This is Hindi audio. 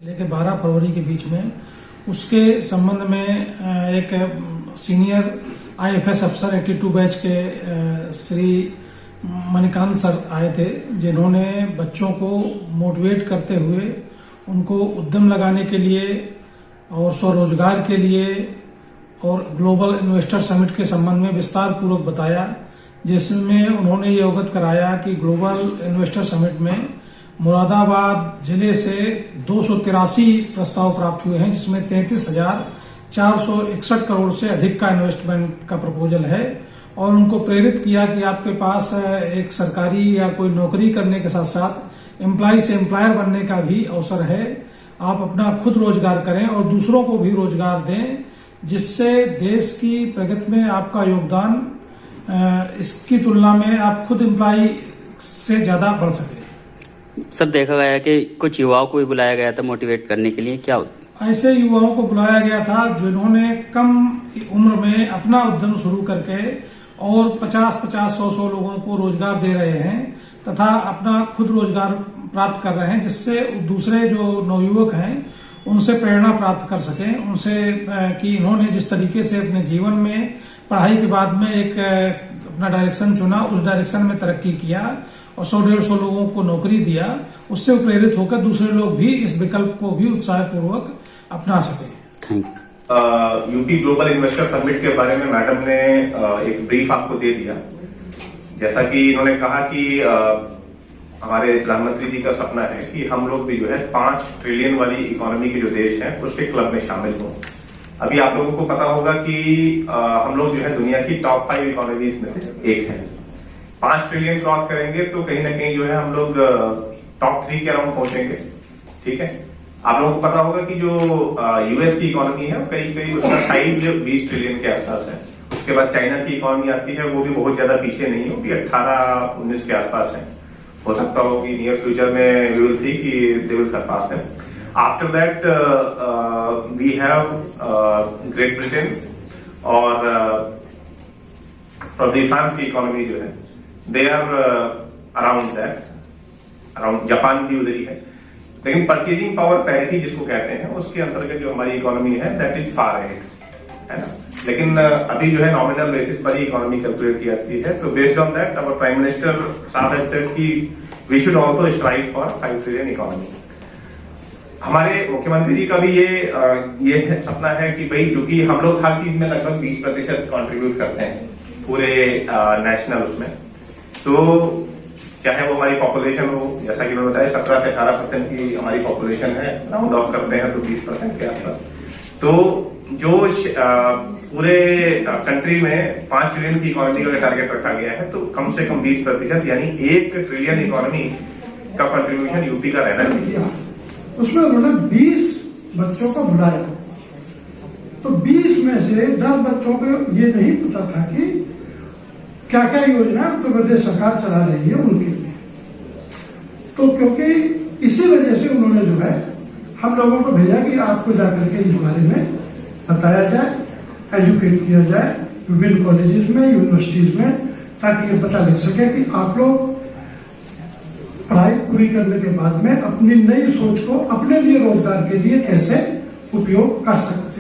लेके 12 फरवरी के बीच में उसके संबंध में एक सीनियर आईएफएस अफसर 82 बैच के श्री मणिकांत सर आए थे, जिन्होंने बच्चों को मोटिवेट करते हुए उनको उद्यम लगाने के लिए और स्वरोजगार के लिए और ग्लोबल इन्वेस्टर समिट के संबंध में विस्तार पूर्वक बताया, जिसमें उन्होंने ये अवगत कराया कि ग्लोबल इन्वेस्टर समिट में मुरादाबाद जिले से 283 प्रस्ताव प्राप्त हुए हैं, जिसमें 33,461 करोड़ से अधिक का इन्वेस्टमेंट का प्रपोजल है। और उनको प्रेरित किया कि आपके पास एक सरकारी या कोई नौकरी करने के साथ साथ एम्प्लॉय से एम्प्लॉयर बनने का भी अवसर है। आप अपना खुद रोजगार करें और दूसरों को भी रोजगार दें, जिससे देश की प्रगति में आपका योगदान इसकी तुलना में आप खुद एम्प्लॉय से ज्यादा बढ़ सके। सर, देखा गया है कि कुछ युवाओं को भी बुलाया गया था मोटिवेट करने के लिए, क्या ऐसे युवाओं को बुलाया गया था जिन्होंने कम उम्र में अपना उद्यम शुरू करके और 50-100 लोगों को रोजगार दे रहे हैं तथा अपना खुद रोजगार प्राप्त कर रहे हैं, जिससे दूसरे जो नवयुवक हैं उनसे प्रेरणा प्राप्त कर सकें, उनसे कि इन्होंने जिस तरीके से अपने जीवन में पढ़ाई के बाद में एक अपना डायरेक्शन चुना, उस डायरेक्शन में तरक्की किया और 100-150 लोगों को नौकरी दिया, उससे प्रेरित होकर दूसरे लोग भी इस विकल्प को भी उत्साहपूर्वक अपना सके। Thank you. UP global investor summit के बारे में मैडम ने एक ब्रीफ आपको दे दिया। जैसा कि इन्होंने कहा कि हमारे प्रधानमंत्री जी का सपना है कि हम लोग भी जो है 5 ट्रिलियन वाली इकोनॉमी के जो देश हैं उसके क्लब में शामिल हों। अभी आप लोगों को पता होगा कि हम लोग जो है दुनिया की टॉप 5 इकोनॉमीज में एक है। 5 ट्रिलियन क्रॉस करेंगे तो कहीं ना कहीं जो है हम लोग टॉप 3 के अराउंड पहुंचेंगे। ठीक है, आप लोगों को पता होगा कि जो यूएस की इकोनॉमी है कहीं उसका साइज 20 ट्रिलियन के आसपास है। उसके बाद चाइना की इकोनॉमी आती है, वो भी बहुत ज्यादा पीछे नहीं है, वो भी 18-19 के आसपास है। हो सकता हो कि नियर फ्यूचर में वी विल सी कि they will surpass them. After that we have Great Britain और प्रोबेबली फ्रांस की इकोनॉमी जो है they are around that, around Japan भी उधर ही है। लेकिन परचेजिंग पावर पैरिटी जिसको कहते हैं उसके अंतर्गत जो हमारी इकोनॉमी है दैट इज फार अहेड, है ना। लेकिन अभी जो है नॉमिनल बेसिस पर ही इकोनॉमी कैलकुलेट की जाती है। तो based on that our prime minister साहब हैज सेड कि we should also strive for 5 trillion economy. हमारे मुख्यमंत्री जी का भी ये सपना है कि भाई क्योंकि हम लोग हर चीज में लगभग 20% कॉन्ट्रीब्यूट करते हैं पूरे नेशनल उसमें, तो चाहे वो हमारी पॉपुलेशन हो, जैसा कि मैंने बताया 17 से 18% की हमारी पॉपुलेशन है, राउंड ऑफ करते हैं तो 20% के आसपास। तो जो पूरे कंट्री में 5 ट्रिलियन की इकोनॉमी का टारगेट रखा गया है, तो कम से कम 20% यानी 1 ट्रिलियन इकोनॉमी का कंट्रीब्यूशन यूपी का रहना चाहिए। उसमें उन्होंने 20 बच्चों को बुलाया, तो 20 में से 10 बच्चों को ये नहीं पता था कि क्या क्या योजना उत्तर प्रदेश सरकार चला रही है उनके लिए। तो क्योंकि इसी वजह से उन्होंने जो है हम लोगों को भेजा कि आपको जाकर के इस बारे में बताया जाए, एजुकेट किया जाए विभिन्न कॉलेजेस में, यूनिवर्सिटीज में, ताकि ये पता लग सके कि आप लोग पढ़ाई पूरी करने के बाद में अपनी नई सोच को अपने लिए रोजगार के लिए कैसे उपयोग कर सकते हैं।